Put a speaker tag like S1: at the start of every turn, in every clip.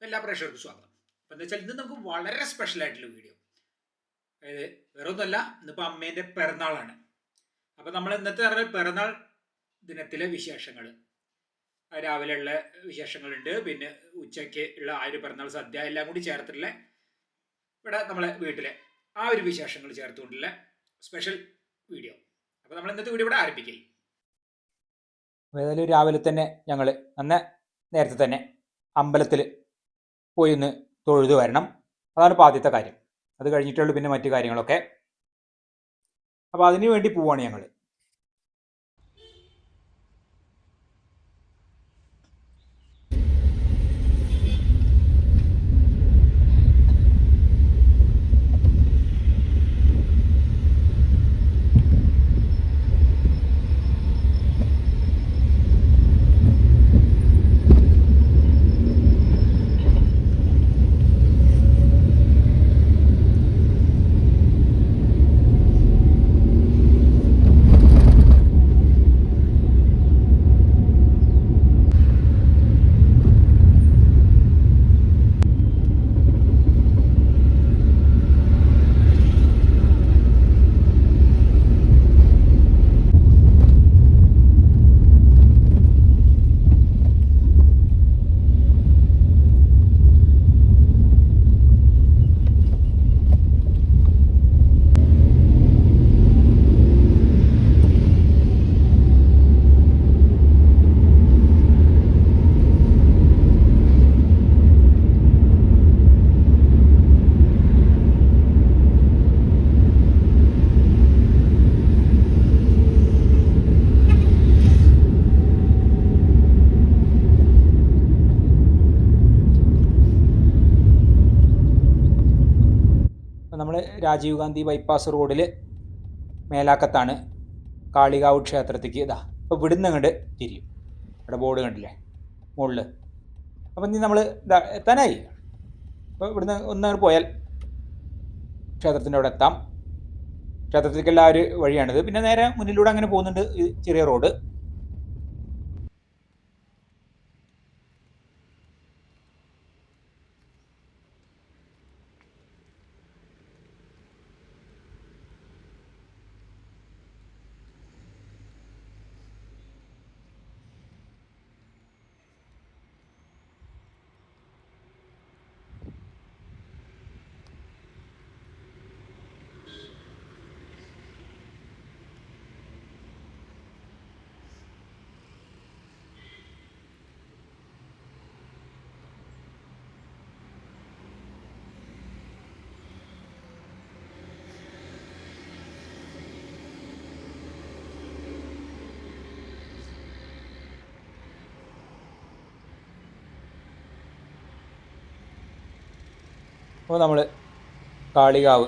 S1: എല്ലാ പ്രേക്ഷകർക്കും സ്വാഗതം. അപ്പം എന്താ വെച്ചാൽ ഇന്ന് നമുക്ക് വളരെ സ്പെഷ്യൽ ആയിട്ടുള്ള വീഡിയോ, അതായത് വേറെ ഒന്നുമല്ല, ഇന്നിപ്പോൾ അമ്മേൻ്റെ പിറന്നാളാണ്. അപ്പം നമ്മൾ ഇന്നത്തെ പറഞ്ഞ പിറന്നാൾ ദിനത്തിലെ വിശേഷങ്ങൾ, രാവിലെ ഉള്ള വിശേഷങ്ങളുണ്ട്, പിന്നെ ഉച്ചയ്ക്ക് ഉള്ള ആ ഒരു പിറന്നാൾ സദ്യ എല്ലാം കൂടി ചേർത്തിട്ടുള്ള ഇവിടെ നമ്മളെ വീട്ടിലെ ആ ഒരു വിശേഷങ്ങൾ ചേർത്തുകൊണ്ടുള്ള സ്പെഷ്യൽ വീഡിയോ. അപ്പോൾ നമ്മൾ ഇന്നത്തെ വീഡിയോ ഇവിടെ ആരംഭിക്കുക.
S2: ഏതായാലും രാവിലെ തന്നെ ഞങ്ങൾ നേരത്തെ തന്നെ അമ്പലത്തിൽ പോയി ഒന്ന് തൊഴുതു വരണം. അതാണ് ഇപ്പോൾ ആദ്യത്തെ കാര്യം. അത് കഴിഞ്ഞിട്ടുള്ളൂ പിന്നെ മറ്റു കാര്യങ്ങളൊക്കെ. അപ്പോൾ അതിനു വേണ്ടി പോവാണ് ഞങ്ങൾ. നമ്മൾ രാജീവ് ഗാന്ധി ബൈപ്പാസ് റോഡിൽ മേലാക്കത്താണ് കാളികാവ് ക്ഷേത്രത്തേക്ക്. ഇതാ ഇപ്പോൾ ഇവിടുന്ന് അങ്ങോട്ട് തിരിയും. ഇവിടെ ബോർഡ് കണ്ടില്ലേ മുകളിൽ. അപ്പം ഇനി നമ്മൾ എത്താനായി. അപ്പോൾ ഇവിടുന്ന് ഒന്നങ്ങോട്ട് പോയാൽ ക്ഷേത്രത്തിൻ്റെ അവിടെ എത്താം. ക്ഷേത്രത്തിലേക്കുള്ള ആ ഒരു വഴിയാണിത്. പിന്നെ നേരെ മുന്നിലൂടെ അങ്ങനെ പോകുന്നുണ്ട് ഈ ചെറിയ റോഡ്. അപ്പോൾ നമ്മൾ കാളികാവ്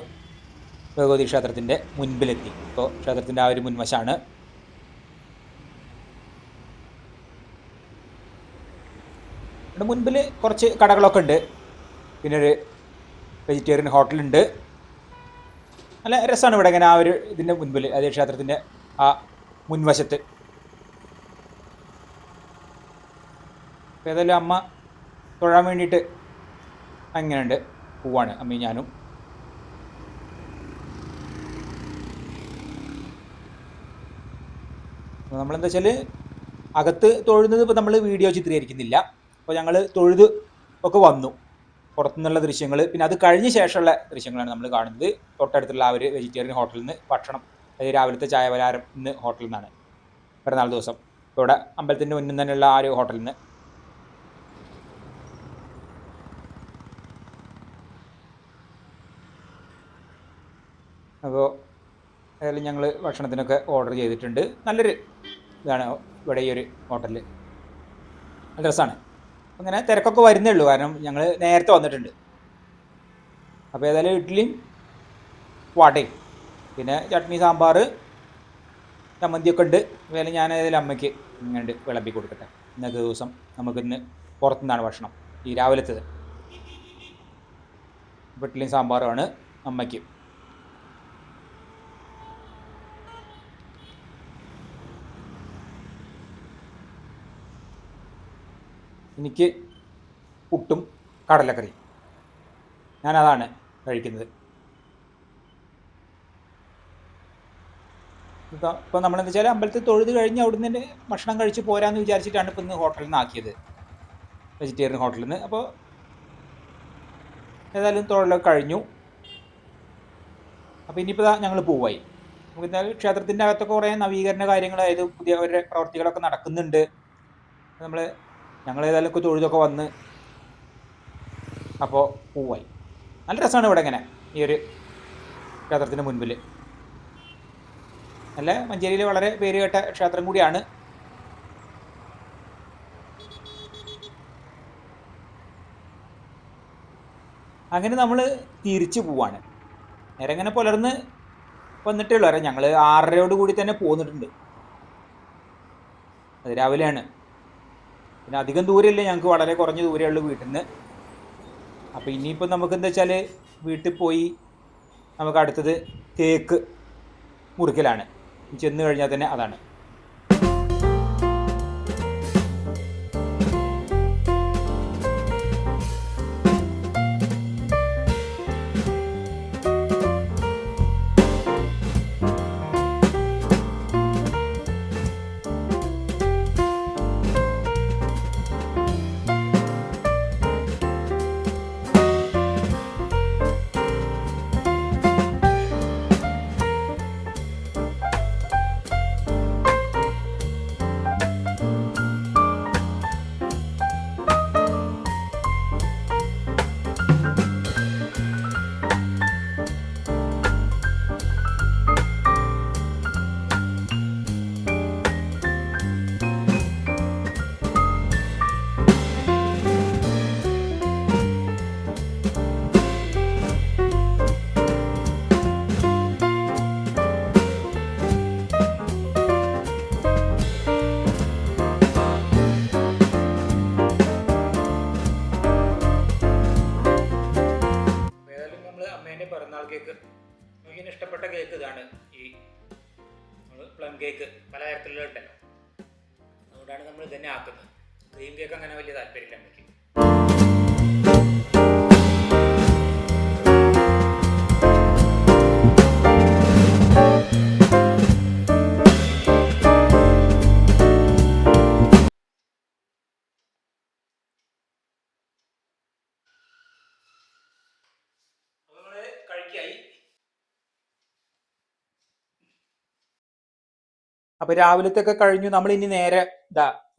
S2: ഭഗവതി ക്ഷേത്രത്തിൻ്റെ മുൻപിലെത്തി. ഇപ്പോൾ ക്ഷേത്രത്തിൻ്റെ ആ ഒരു മുൻവശമാണ്. ഇവിടെ മുൻപിൽ കുറച്ച് കടകളൊക്കെ ഉണ്ട്. പിന്നെ ഒരു വെജിറ്റേറിയൻ ഹോട്ടലുണ്ട്. നല്ല രസമാണ് ഇവിടെ ഇങ്ങനെ ആ ഒരു ഇതിൻ്റെ മുൻപിൽ, അതേ ക്ഷേത്രത്തിൻ്റെ ആ മുൻവശത്ത്. അപ്പോൾ ഏതായാലും അമ്മ തൊഴാൻ വേണ്ടിയിട്ട് അങ്ങനെയുണ്ട് പോവാണ് അമ്മയും ഞാനും. നമ്മളെന്താ വെച്ചാൽ അകത്ത് തൊഴുന്നത് ഇപ്പോൾ നമ്മൾ വീഡിയോ ചിത്രീകരിക്കുന്നില്ല. അപ്പോൾ ഞങ്ങൾ തൊഴുത് ഒക്കെ വന്നു. പുറത്തുനിന്നുള്ള ദൃശ്യങ്ങൾ, പിന്നെ അത് കഴിഞ്ഞ ശേഷമുള്ള ദൃശ്യങ്ങളാണ് നമ്മൾ കാണുന്നത്. തൊട്ടടുത്തുള്ള ആ ഒരു വെജിറ്റേറിയൻ ഹോട്ടലിൽ നിന്ന് ഭക്ഷണം, അതായത് രാവിലത്തെ ചായ പലഹാരം ഇന്ന് ഹോട്ടലിൽ നിന്നാണ്, പിറന്നാൾ ദിവസം. ഇപ്പോൾ ഇവിടെ അമ്പലത്തിൻ്റെ മുന്നിൽ തന്നെയുള്ള ആ ഒരു ഹോട്ടലിൽ നിന്ന്. അപ്പോൾ ഏതായാലും ഞങ്ങൾ ഭക്ഷണത്തിനൊക്കെ ഓർഡർ ചെയ്തിട്ടുണ്ട്. നല്ലൊരു ഇതാണ് ഇവിടെ ഈ ഒരു ഹോട്ടലിൽ, നല്ല രസമാണ്. അങ്ങനെ തിരക്കൊക്കെ വരുന്നേ ഉള്ളൂ, കാരണം ഞങ്ങൾ നേരത്തെ വന്നിട്ടുണ്ട്. അപ്പോൾ ഏതായാലും ഇഡ്ഡലിയും വടയും പിന്നെ ചട്നി, സാമ്പാർ, ചമ്മന്തിയൊക്കെ ഉണ്ട്. ഏതായാലും ഞാൻ ഏതായാലും അമ്മയ്ക്ക് ഇങ്ങനെ വിളമ്പി കൊടുക്കട്ടെ. ഇന്നത്തെ ദിവസം നമുക്കിന്ന് പുറത്തുനിന്നാണ് ഭക്ഷണം, ഈ രാവിലത്തേത്. ഇഡ്ഡലിയും സാമ്പാറുമാണ് അമ്മയ്ക്ക്. എനിക്ക് പുട്ടും കടലക്കറി. ഞാനതാണ് കഴിക്കുന്നത്. ഇപ്പോൾ നമ്മളെന്താ വെച്ചാൽ അമ്പലത്തിൽ തൊഴുത് കഴിഞ്ഞ് അവിടുന്ന് തന്നെ ഭക്ഷണം കഴിച്ച് പോരാന്ന് വിചാരിച്ചിട്ടാണ് ഇപ്പം ഇന്ന് ഹോട്ടലിൽ നിന്ന് ആക്കിയത്, വെജിറ്റേറിയൻ ഹോട്ടലിൽ നിന്ന്. അപ്പോൾ ഏതായാലും തൊഴിലൊക്കെ കഴിഞ്ഞു. അപ്പോൾ ഇനിയിപ്പോൾ ഞങ്ങൾ പോവായി. നമുക്ക് എന്തായാലും ക്ഷേത്രത്തിൻ്റെ അകത്തൊക്കെ കുറേ നവീകരണ കാര്യങ്ങൾ, അതായത് പുതിയ ഒരു പ്രവർത്തികളൊക്കെ നടക്കുന്നുണ്ട്. ഞങ്ങൾ ഏതായാലും ഒക്കെ തൊഴുതൊക്കെ വന്ന് അപ്പോൾ പോവായി. നല്ല രസമാണ് ഇവിടെ ഇങ്ങനെ ഈ ഒരു ക്ഷേത്രത്തിന് മുൻപിൽ. നല്ല മഞ്ചേരിയിൽ വളരെ പേര് കേട്ട ക്ഷേത്രം കൂടിയാണ്. അങ്ങനെ നമ്മൾ തിരിച്ചു പോവാണ്. നേരെ ഇങ്ങനെ പുലർന്ന് വന്നിട്ടേ ഉള്ളൂ. അറിയാം, ഞങ്ങൾ 6:30 കൂടി തന്നെ പോന്നിട്ടുണ്ട്. അത് രാവിലെയാണ്. പിന്നെ അധികം ദൂരമില്ല, ഞങ്ങൾക്ക് വളരെ കുറഞ്ഞ ദൂരമേ ഉള്ളൂ വീട്ടിൽ നിന്ന്. അപ്പോൾ ഇനിയിപ്പോൾ നമുക്ക് എന്താ വെച്ചാൽ വീട്ടിൽ പോയി നമുക്ക് അടുത്തത് കേക്ക് മുറിക്കലാണ്. ചെന്ന് കഴിഞ്ഞാൽ തന്നെ അതാണ്. പിറന്നാൾ കേക്ക്, എനിക്ക് ഇഷ്ടപ്പെട്ട കേക്ക് ഇതാണ്. ഈ പ്ലം കേക്ക് പലതരത്തിലുള്ള ഉണ്ടല്ലോ, അതുകൊണ്ടാണ് നമ്മൾ ഇതന്നെ ആക്കുന്നത്. ക്രീം കേക്ക് അങ്ങനെ വലിയ താല്പര്യമില്ല എനിക്ക്. അപ്പോൾ രാവിലത്തെയൊക്കെ കഴിഞ്ഞു. നമ്മൾ ഇനി നേരെ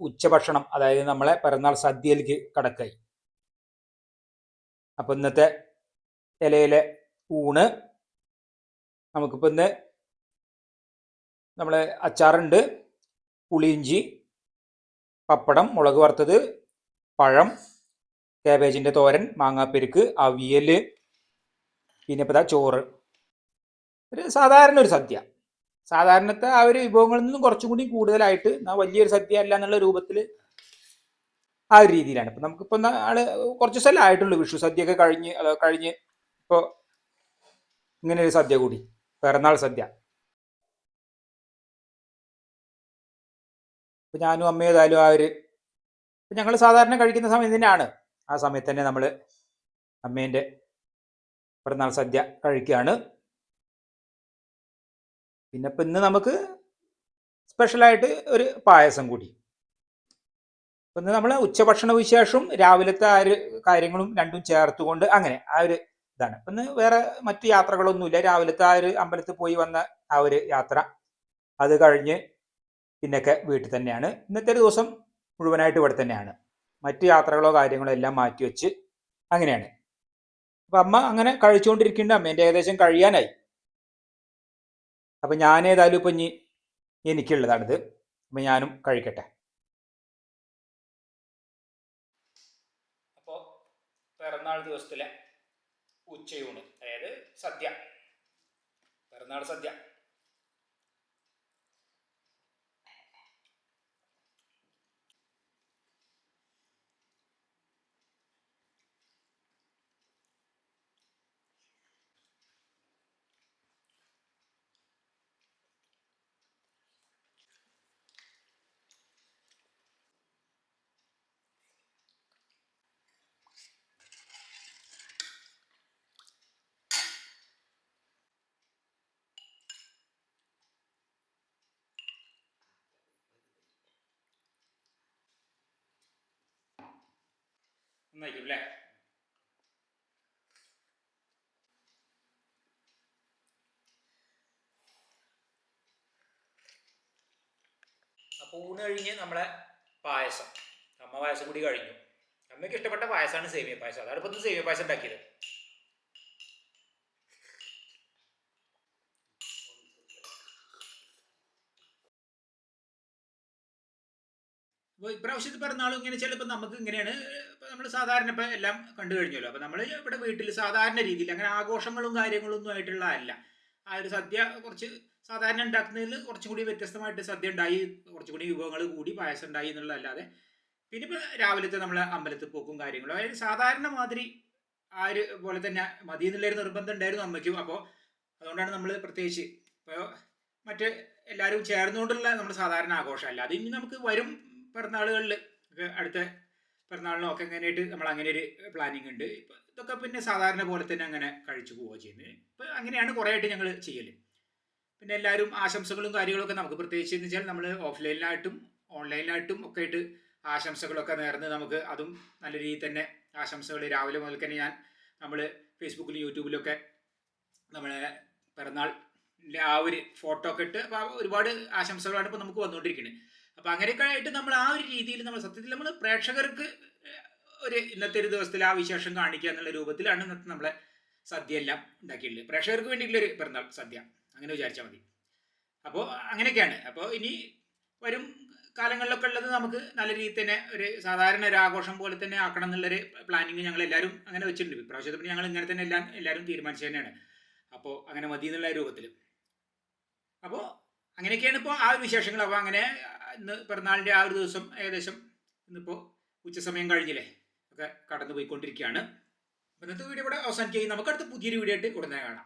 S2: ഉച്ചഭക്ഷണം, അതായത് നമ്മളെ പിറന്നാൾ സദ്യയിലേക്ക് കടക്കായി. അപ്പോൾ ഇന്നത്തെ ഇലയിലെ ഊണ് നമുക്കിപ്പോൾ ഇന്ന് നമ്മളെ അച്ചാറുണ്ട്, പുളിയിഞ്ചി, പപ്പടം, മുളക് വറുത്തത്, പഴം, കാബേജിൻ്റെ തോരൻ, മാങ്ങാപ്പെരുക്ക്, അവിയൽ, പിന്നെ ഇപ്പോൾ ചോറ്. ഒരു സാധാരണ ഒരു സദ്യ. സാധാരണത്തെ ആ ഒരു വിഭവങ്ങളിൽ നിന്നും കുറച്ചും കൂടി കൂടുതലായിട്ട് വലിയൊരു സദ്യ അല്ല എന്നുള്ള രൂപത്തിൽ ആ ഒരു രീതിയിലാണ്. ഇപ്പം നമുക്കിപ്പോൾ കുറച്ച് സ്ഥലം ആയിട്ടുള്ളൂ വിഷു സദ്യയൊക്കെ കഴിഞ്ഞ് ഇപ്പോൾ ഇങ്ങനെ ഒരു സദ്യ കൂടി, പിറന്നാൾ സദ്യ. ഇപ്പം ഞാനും അമ്മയും ഏതായാലും ഞങ്ങൾ സാധാരണ കഴിക്കുന്ന സമയം തന്നെയാണ്. ആ സമയത്ത് തന്നെ നമ്മൾ അമ്മേൻ്റെ പിറന്നാൾ സദ്യ കഴിക്കുകയാണ്. പിന്നെ ഇപ്പം ഇന്ന് നമുക്ക് സ്പെഷ്യലായിട്ട് ഒരു പായസം കൂടി. അപ്പം ഇന്ന് നമ്മൾ ഉച്ചഭക്ഷണ വിശേഷവും രാവിലത്തെ ആ ഒരു കാര്യങ്ങളും രണ്ടും ചേർത്തുകൊണ്ട് അങ്ങനെ ആ ഒരു ഇതാണ്. അപ്പം ഇന്ന് വേറെ മറ്റു യാത്രകളൊന്നുമില്ല. രാവിലത്തെ ആ ഒരു അമ്പലത്തിൽ പോയി വന്ന ആ ഒരു യാത്ര, അത് കഴിഞ്ഞ് പിന്നൊക്കെ വീട്ടിൽ തന്നെയാണ്. ഇന്നത്തെ ഒരു ദിവസം മുഴുവനായിട്ട് ഇവിടെ തന്നെയാണ്. മറ്റു യാത്രകളോ കാര്യങ്ങളോ എല്ലാം മാറ്റിവെച്ച് അങ്ങനെയാണ്. അപ്പം അമ്മ അങ്ങനെ കഴിച്ചുകൊണ്ടിരിക്കുന്നുണ്ട്. അമ്മേൻ്റെ ഏകദേശം കഴിയാനായി. അപ്പം ഞാൻ ഏതായാലും ഇപ്പം ഇനി എനിക്കുള്ളതാണിത്. അപ്പം ഞാനും കഴിക്കട്ടെ. അപ്പോൾ പിറന്നാൾ ദിവസത്തിലെ ഉച്ചയൂണ്, അതായത് സദ്യ, പിറന്നാൾ സദ്യ.
S1: നന്നായിരിക്കും അല്ലേ? അപ്പോൾ ഊണ് കഴിഞ്ഞ് നമ്മളെ പായസം, അമ്മ പായസം കൂടി കഴിഞ്ഞു. അമ്മയ്ക്ക് ഇഷ്ടപ്പെട്ട പായസമാണ് സേമിയ പായസം. അതാണ് ഇപ്പം സേമിയ പായസം ഉണ്ടാക്കിയത്. അപ്പോൾ ഇപ്രാവശ്യത്തെ പിറന്നാളും ഇങ്ങനെ ചിലപ്പോൾ നമുക്ക് ഇങ്ങനെയാണ്. ഇപ്പം നമ്മൾ സാധാരണ ഇപ്പം എല്ലാം കണ്ടു കഴിഞ്ഞല്ലോ. അപ്പം നമ്മൾ ഇവിടെ വീട്ടിൽ സാധാരണ രീതിയിൽ അങ്ങനെ ആഘോഷങ്ങളും കാര്യങ്ങളൊന്നും ആയിട്ടുള്ള അല്ല. ആ ഒരു സദ്യ കുറച്ച് സാധാരണ ഉണ്ടാക്കുന്നതിൽ കുറച്ചും കൂടി വ്യത്യസ്തമായിട്ട് സദ്യ ഉണ്ടായി, കുറച്ചുകൂടി വിഭവങ്ങൾ കൂടി പായസം ഉണ്ടായി എന്നുള്ളതല്ലാതെ പിന്നെ ഇപ്പോൾ രാവിലത്തെ നമ്മളെ അമ്പലത്തിൽ പോക്കും കാര്യങ്ങളും അതായത് സാധാരണ മാതിരി ആ ഒരു പോലെ തന്നെ മതി എന്നുള്ളൊരു നിർബന്ധം ഉണ്ടായിരുന്നു അമ്മയ്ക്കും. അപ്പോൾ അതുകൊണ്ടാണ് നമ്മൾ പ്രത്യേകിച്ച് ഇപ്പോൾ മറ്റ് എല്ലാവരും ചേർന്നുകൊണ്ടുള്ള നമ്മുടെ സാധാരണ ആഘോഷമല്ല. അത് ഇനി നമുക്ക് വരും പിറന്നാളുകളിൽ ഒക്കെ അടുത്ത പിറന്നാളിനോ ഒക്കെ എങ്ങനെയായിട്ട് നമ്മൾ അങ്ങനെ ഒരു പ്ലാനിങ് ഉണ്ട്. ഇപ്പം ഇതൊക്കെ പിന്നെ സാധാരണ പോലെ തന്നെ അങ്ങനെ കഴിച്ചു പോവുക ചെയ്യുന്നത്. ഇപ്പം അങ്ങനെയാണ് കുറേ ആയിട്ട് ഞങ്ങൾ ചെയ്യൽ. പിന്നെ എല്ലാവരും ആശംസകളും കാര്യങ്ങളൊക്കെ നമുക്ക് പ്രത്യേകിച്ച് എന്ന് വെച്ചാൽ നമ്മൾ ഓഫ്ലൈനിലായിട്ടും ഓൺലൈനിലായിട്ടും ഒക്കെ ആയിട്ട് ആശംസകളൊക്കെ നേർന്ന് നമുക്ക് അതും നല്ല രീതിയിൽ തന്നെ ആശംസകൾ രാവിലെ മുതൽ തന്നെ നമ്മൾ ഫേസ്ബുക്കിലും യൂട്യൂബിലൊക്കെ നമ്മളെ പിറന്നാളിൻ്റെ ആ ഒരു ഫോട്ടോ ഒക്കെ ഇട്ട് അപ്പോൾ ഒരുപാട് ആശംസകളാണ് ഇപ്പോൾ നമുക്ക് വന്നുകൊണ്ടിരിക്കുന്നത്. അപ്പോൾ അങ്ങനെയൊക്കെ ആയിട്ട് നമ്മൾ ആ ഒരു രീതിയിൽ നമ്മൾ സത്യത്തിൽ നമ്മൾ പ്രേക്ഷകർക്ക് ഒരു ഇന്നത്തെ ഒരു ദിവസത്തിൽ ആ വിശേഷം കാണിക്കുക എന്നുള്ള രൂപത്തിലാണ് ഇന്നത്തെ നമ്മളെ സദ്യ എല്ലാം ഉണ്ടാക്കിയിട്ടുള്ളത്. പ്രേക്ഷകർക്ക് വേണ്ടിയിട്ടുള്ളൊരു പിറന്നാൾ സദ്യ അങ്ങനെ വിചാരിച്ചാൽ മതി. അപ്പോൾ അങ്ങനെയൊക്കെയാണ്. അപ്പോൾ ഇനി വരും കാലങ്ങളിലൊക്കെ ഉള്ളത് നമുക്ക് നല്ല രീതിയിൽ തന്നെ ഒരു സാധാരണ ഒരു ആഘോഷം പോലെ തന്നെ ആക്കണം എന്നുള്ളൊരു പ്ലാനിങ് ഞങ്ങൾ എല്ലാവരും അങ്ങനെ വെച്ചിട്ടുണ്ട്. ഇപ്രാവശ്യത്തിൽ ഞങ്ങൾ ഇങ്ങനെ തന്നെ എല്ലാവരും തീരുമാനിച്ചു തന്നെയാണ്. അപ്പോൾ അങ്ങനെ മതി എന്നുള്ള രൂപത്തിൽ. അപ്പോൾ അങ്ങനെയൊക്കെയാണ് ഇപ്പോൾ ആ ഒരു വിശേഷങ്ങൾ. അപ്പോൾ അങ്ങനെ ഇന്ന് പിറന്നാളിൻ്റെ ആ ഒരു ദിവസം ഏകദേശം ഇന്നിപ്പോൾ ഉച്ചസമയം കഴിഞ്ഞില്ലേ ഒക്കെ കടന്നു പോയിക്കൊണ്ടിരിക്കുകയാണ്. ഇന്നത്തെ വീഡിയോ ഇവിടെ അവസാനിക്കുകയും നമുക്കടുത്ത് പുതിയൊരു വീഡിയോ ആയിട്ട് ഉടനെ കാണാം.